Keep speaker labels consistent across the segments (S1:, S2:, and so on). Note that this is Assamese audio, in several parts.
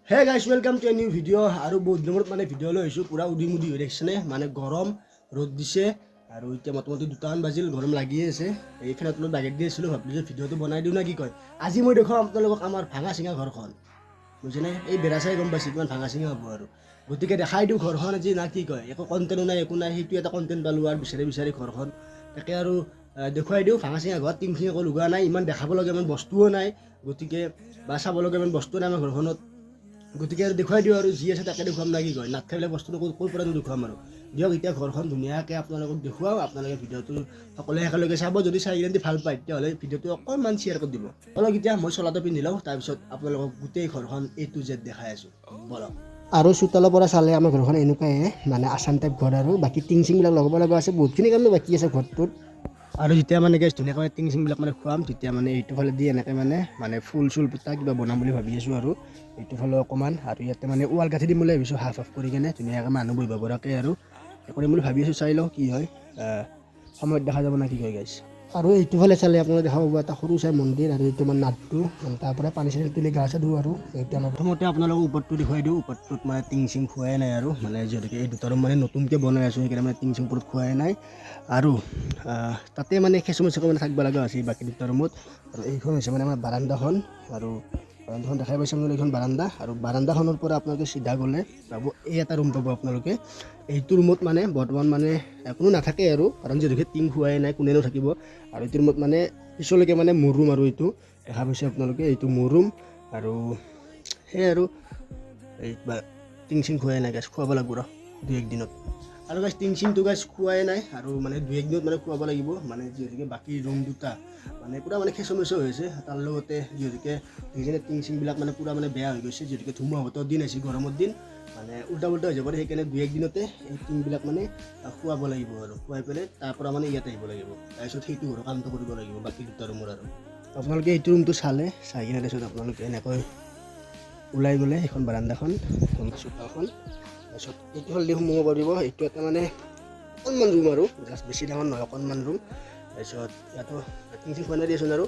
S1: Hey guys, welcome to a new video. আৰু বহুত দিনৰ মানে ভিডিঅ' লৈ আহিছোঁ পুৰা উদিমুদি হৈ দেখিছেনে মানে গৰম ৰ'দ দিছে আৰু এতিয়া মোটামুটি 2টামান বাজিল গৰম লাগিয়ে আছে এই ফেনত লৈ বাগেট দি আছিলোঁ ভাবিলোঁ যে ভিডিঅ'টো বনাই দিওঁ না কি কয় আজি মই দেখুৱাম আপোনালোকক আমাৰ ভাঙা চিঙা ঘৰখন বুজিছেনে এই বেৰা চাই গম পাইছে কিমান ভাঙা চিঙা হ'ব আৰু গতিকে দেখাই দিওঁ ঘৰখন আজি না কি কয় একো কণ্টেণ্টো নাই একো নাই সেইটো এটা কণ্টেণ্ট পালোঁ আৰু বিচাৰি ঘৰখন তাকে আৰু দেখুৱাই দিওঁ ভাঙা চিঙা ঘৰত টিং একো লগোৱা নাই ইমান দেখাব লগা ইমান বস্তুও নাই গতিকে বা চাব লগা ইমান বস্তু নাই আমাৰ ঘৰখনত গতিকে আৰু দেখুৱাই দিওঁ আৰু যি আছে তাকে দেখুৱাম না কি কয় নাথাকিলে বস্তুটো ক'ৰ পৰা দেখুৱাম আৰু দিয়ক এতিয়া ঘৰখন ধুনীয়াকৈ আপোনালোকক দেখুৱাওঁ আপোনালোকে ভিডিঅ'টো সকলোৱে একেলগে চাব যদি চাই কিনে ভাল পায় তেতিয়াহ'লে ভিডিঅ'টো অকণমান শ্বেয়াৰ কৰি দিব বলক এতিয়া মই চোলাটো পিন্ধি লওঁ তাৰপিছত আপোনালোকক গোটেই ঘৰখন A to Z দেখাই আছোঁ বলক আৰু চোতালৰ পৰা চালে আমাৰ ঘৰখন এনেকুৱাই মানে আছাম টাইপ ঘৰ আৰু বাকী টিং চিংবিলাক লগাব লগা আছে বহুতখিনি কাম বাকী আছে ঘৰটোত আৰু যেতিয়া মানে গেছ ধুনীয়াকৈ টিং চিংবিলাক মানে খুৱাম তেতিয়া মানে এইটো ফালে দি এনেকৈ মানে ফুল চুল পুতা কিবা বনাম বুলি ভাবি আছোঁ আৰু এইটো ফালে অকণমান আৰু ইয়াতে মানে ৱাল গাঁঠি দিম বুলি ভাবিছোঁ হাফ কৰি কেনে ধুনীয়াকৈ মানুহ বহিব পৰাকৈ আৰু কৰিম বুলি ভাবি আছোঁ চাই লওঁ কি হয় সময়ত দেখা যাব না কি কয় গাইছ আৰু এইটো ফালে চালে আপোনালোকে দেখা পাব এটা সৰু চাই মন্দিৰ আৰু এইটো মানে নাটটো মানে তাৰ পৰা পানী চানী তুলি গা চা ধুওঁ আৰু এইটো আমাৰ প্ৰথমতে আপোনালোকক ওপৰটো দেখুৱাই দিওঁ ওপৰটোত মানে টিং চিং খোৱাই নাই আৰু মানে যিহেতুকে এই দুটা ৰুম মানে নতুনকৈ বনাই আছোঁ সেইকাৰণে মানে টিং চিং ওপৰত খোৱাই নাই আৰু তাতে মানে খেচুমেচু মানে থাকিব লগা হৈছে বাকী দুটা ৰুমত আৰু এইখন হৈছে মানে আমাৰ বাৰান্দাখন আৰু বাৰান্দাখন দেখাই পাইছে আপোনালোকে এইখন বাৰান্দা আৰু বাৰান্দাখনৰ পৰা আপোনালোকে চিধা গ'লে পাব এই এটা ৰুম পাব আপোনালোকে এইটো ৰুমত মানে বৰ্তমান মানে কোনো নাথাকে আৰু কাৰণ যিহেতুকে টিং খোৱাই নাই কোনেনো থাকিব আৰু এইটো ৰুমত মানে পিছলৈকে মানে মোৰ ৰুম আৰু এইটো দেখা পাইছে আপোনালোকে এইটো মোৰ ৰুম আৰু সেই আৰু এই টিং চিং খোৱাই নাই গাছ খুৱাব লাগিব ৰ 2-1 দিনত আৰু গাছ টিং চিংটো গাছ খোৱাই নাই আৰু মানে 2-1 দিনত মানে খুৱাব লাগিব মানে যিহেতুকে বাকী ৰুম দুটা মানে পূৰা মানে খেচমেচ হৈছে তাৰ লগতে যিহেতুকে সেইখিনি টিং চিংবিলাক মানে পূৰা মানে বেয়া হৈ গৈছে যিহেতুকে ধুমুহা বতৰৰ দিন আহিছে গৰমৰ দিন মানে উল্টা হৈ যাব সেইকাৰণে 2-1 দিনতে এই টিংবিলাক মানে খুৱাব লাগিব আৰু খুৱাই পেলাই তাৰ পৰা মানে ইয়াত আহিব লাগিব তাৰপিছত সেইটো ঘৰৰ কামটো কৰিব লাগিব বাকী দুটা ৰুমৰ আৰু আপোনালোকে এইটো ৰুমটো চালে চাই কিনে তাৰপিছত আপোনালোকে এনেকৈ ওলাই গ'লে এইখন বাৰান্দাখন চোতালখন তাৰপিছত এইটো হ'লে সোমাব পাৰিব এইটো এটা মানে অকণমান ৰুম আৰু জাষ্ট বেছি ডাঙৰ নহয় অকণমান ৰুম তাৰপিছত ইয়াতো টিং চিং খোৱাই দিয়াচোন আৰু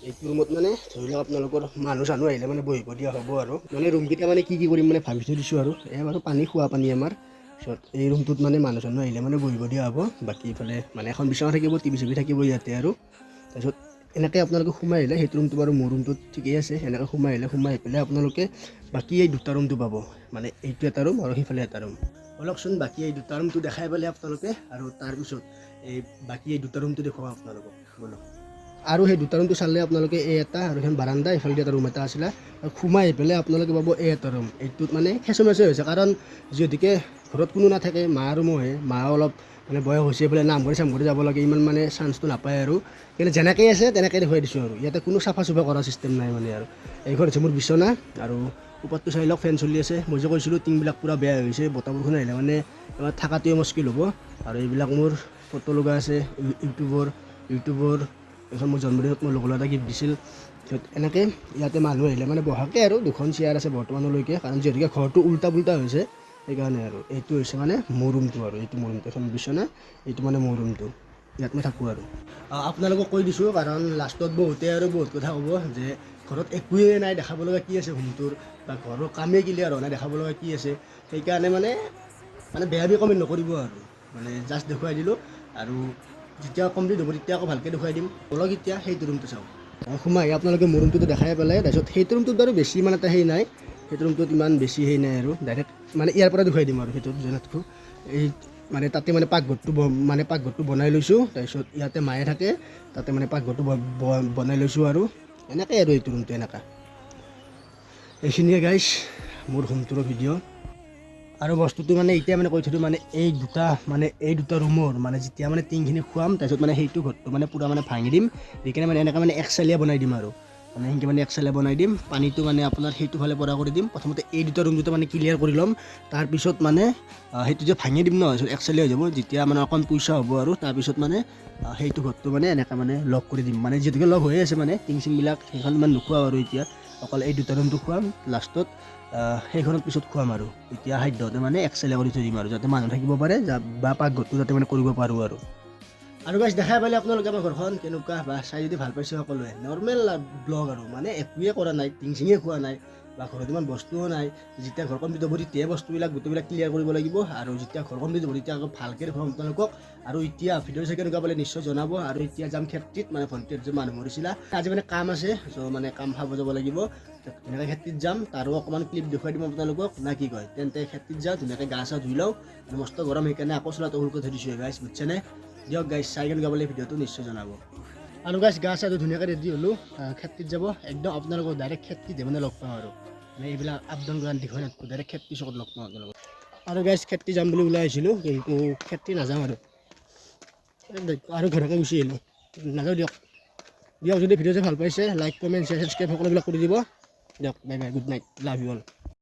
S1: এইটো ৰুমত মানে ধৰি লওক আপোনালোকৰ মানুহ চানুহ আহিলে মানে বহিব দিয়া হ'ব আৰু মানে ৰুমকেইটা মানে কি কৰিম মানে ভাবি থৈ দিছোঁ আৰু এই বাৰু পানী খোৱা পানী আমাৰ তাৰপিছত এই ৰুমটোত মানে মানুহ চানুহ আহিলে মানে বহিব দিয়া হ'ব বাকী ইফালে মানে এখন বিচনা থাকিব টিভি চিভি থাকিব ইয়াতে আৰু তাৰপিছত এনেকৈ আপোনালোকে সোমাই আহিলে সেইটো ৰুমটো বাৰু মোৰ ৰুমটোত ঠিকেই আছে এনেকৈ সোমাই আহি পেলাই আপোনালোকে বাকী এই দুটা ৰুমটো পাব মানে এইটো এটা ৰুম আৰু সেইফালে এটা ৰুম অলকচোন বাকী এই দুটা ৰুমটো দেখাই পেলাই আপোনালোকে আৰু তাৰপিছত এই বাকী এই দুটা ৰুমটো দেখুৱাম আপোনালোকক বলক আৰু সেই দুটা ৰুমটো চালে আপোনালোকে এই এটা আৰু এখন বাৰান্দা এইফালে এটা ৰুম এটা আছিলে আৰু সোমাই আহি পেলাই আপোনালোকে পাব এই এটা ৰুম এইটোত মানে খেচমেচে হৈছে কাৰণ যিহেতুকে ঘৰত কোনো নাথাকে মা আৰু মইহে মা অলপ মানে বয়স হৈছে বোলে নামঘৰ চামঘৰে যাব লাগে ইমান মানে চান্সটো নাপায় আৰু কিন্তু যেনেকৈ আছে তেনেকৈ দেখুৱাই দিছোঁ আৰু ইয়াতে কোনো চাফা চুফা কৰা চিষ্টেম নাই মানে আৰু এইখন হৈছে মোৰ বিচনা আৰু ওপৰটো চাই লওক ফেন চলি আছে মই যে কৈছিলোঁ টিংবিলাক পূৰা বেয়া হৈছে বতাহ বৰষুণ আহিলে মানে এবাৰ থকাটোৱে মুস্কিল হ'ব আৰু এইবিলাক মোৰ ফটো লগা আছে ইউটিউবৰ এখন মোৰ জন্মদিনত মোৰ লগৰ এটা গিফ্ট দিছিল এনেকৈ ইয়াতে মানুহ আহিলে মানে বহাকৈ আৰু দুখন চেয়াৰ আছে বৰ্তমানলৈকে কাৰণ যিহেতুকে ঘৰটো উল্টা পুল্টা হৈছে সেইকাৰণে আৰু এইটো হৈছে মানে মোৰ ৰুমটো আৰু এইটো মোৰ ৰুমটো এখন বিচনা এইটো মানে মোৰ ৰুমটো ইয়াত মই থাকোঁ আৰু আপোনালোকক কৈ দিছোঁ কাৰণ লাষ্টত বহুতে আৰু বহুত কথা ক'ব যে ঘৰত একোৱেই নাই দেখাব লগা কি আছে ৰুমটোৰ বা ঘৰৰ কামেই ক্লিয়াৰ হোৱা নাই দেখাব লগা কি আছে সেইকাৰণে মানে বেয়া কমেণ্ট নকৰিব আৰু মানে জাষ্ট দেখুৱাই দিলোঁ আৰু যেতিয়া কমপ্লিট হ'ব তেতিয়া আকৌ ভালকৈ দেখুৱাই দিম বলক এতিয়া সেইটো ৰুমটো চাওঁ সোমাই আপোনালোকে মোৰ ৰুমটোতো দেখাই পেলাই তাৰপিছত সেইটো ৰুমটোত বাৰু বেছি ইমান এটা সেই নাই সেইটো ৰুমটোত ইমান বেছি সেই নাই আৰু ডাইৰেক্ট মানে ইয়াৰ পৰা দেখুৱাই দিম আৰু সেইটো জেনেতকৈ এই মানে তাতে মানে পাকঘৰটো বনাই লৈছোঁ তাৰপিছত ইয়াতে মায়ে থাকে তাতে মানে পাকঘৰটো বনাই লৈছোঁ আৰু এনেকৈ আৰু এইটো ৰুমটো এনেকুৱা এইখিনিয়ে গাইছ মোৰ হোমটোৰ ভিডিঅ' আৰু বস্তুটো মানে এতিয়া মানে কৈ থৈছোঁ মানে এই দুটা ৰুমৰ মানে যেতিয়া মানে টিংখিনি খুৱাম তাৰপিছত মানে সেইটো ঘৰটো মানে পূৰা মানে ভাঙি দিম দি কিনে মানে এনেকৈ মানে একচালিয়া বনাই দিম আৰু মানে সেনেকৈ মানে একচালিয়া বনাই দিম পানীটো মানে আপোনাৰ সেইটো ফালে পৰা কৰি দিম প্ৰথমতে এই দুটা ৰুম দুটা মানে ক্লিয়াৰ কৰি ল'ম তাৰপিছত মানে সেইটো যে ভাঙি দিম ন একচালিয়া হৈ যাব যেতিয়া মানে অকণ পইচা হ'ব আৰু তাৰপিছত মানে সেইটো ঘৰটো মানে এনেকৈ মানে লক কৰি দিম মানে যিহেতুকে লক হৈয়ে আছে মানে টিং চিংবিলাক সেইখন ইমান নোখোৱাওঁ আৰু এতিয়া অকল এই দুটা ৰুমটো খুৱাম লাষ্টত সেইখনত পিছত খুৱাম আৰু এতিয়া খাদ্যতে মানে একচালিয়া কৰি থৈ দিম আৰু যাতে মানুহ থাকিব পাৰে বা পাকঘৰটো যাতে মানে কৰিব পাৰোঁ আৰু গাইছ দেখাই পালে আপোনালোকে আমাৰ ঘৰখন কেনেকুৱা বা চাই যদি ভাল পাইছে সকলোৱে নৰ্মেল ব্লগ আৰু মানে একোৱে কৰা নাই টিং চিঙে খোৱা নাই বা ঘৰত ইমান বস্তুও নাই যেতিয়া ঘৰ কমপ্লিট হ'ব তেতিয়াই বস্তুবিলাক গোটেইবিলাক ক্লিয়াৰ কৰিব লাগিব আৰু যেতিয়া ঘৰ কমপ্লিট হ'ব তেতিয়া আকৌ ভালকৈ দেখুৱাম আপোনালোকক আৰু এতিয়া ভিডিঅ' চাই কেনেকুৱা পালে নিশ্চয় জনাব আৰু এতিয়া যাম খেতিত মানে ভণ্টিৰ যে মানুহ মৰিছিলা আজি মানে কাম আছে চ' মানে কাম খাব যাব লাগিব ধুনীয়াকৈ খেতিত যাম তাৰো অকণমান ক্লিপ দেখুৱাই দিম আপোনালোকক না কি কয় তেন্তে খেতিত যাওঁ ধুনীয়াকৈ গা চা ধুই লওঁ মস্ত গৰম সেইকাৰণে আকৌ চোলাটো সৰুকৈ থৈ দিছোঁ গাইছ বুজিছেনে দিয়ক গাইছ চাই কেনেকুৱা পালে ভিডিঅ'টো নিশ্চয় জনাব আৰু গাইছ গা চা ধুনীয়াকৈ ৰেডি হ'লোঁ খেতিত যাব একদম আপোনালোকক ডাইৰেক্ট খেতিত মানে লগ পাওঁ আৰু মানে এইবিলাক আপ ডাউন কৰা দেখুৱাই নাথাকোঁ ডাইৰেক্ট খেতি চকত লগ পাওঁ আপোনালোকক আৰু গাইছ খেতি যাম বুলি ওলাই আহিছিলোঁ কিন্তু খেতি নাযাওঁ আৰু ঘৰকৈ গুচি আহিলোঁ নাযাওঁ দিয়ক যদি ভিডিঅ' চাই ভাল পাইছে লাইক কমেণ্ট শ্বেয়াৰ ছাবস্ক্ৰাইব সকলোবিলাক কৰি দিব দিয়ক bye bye good night love you all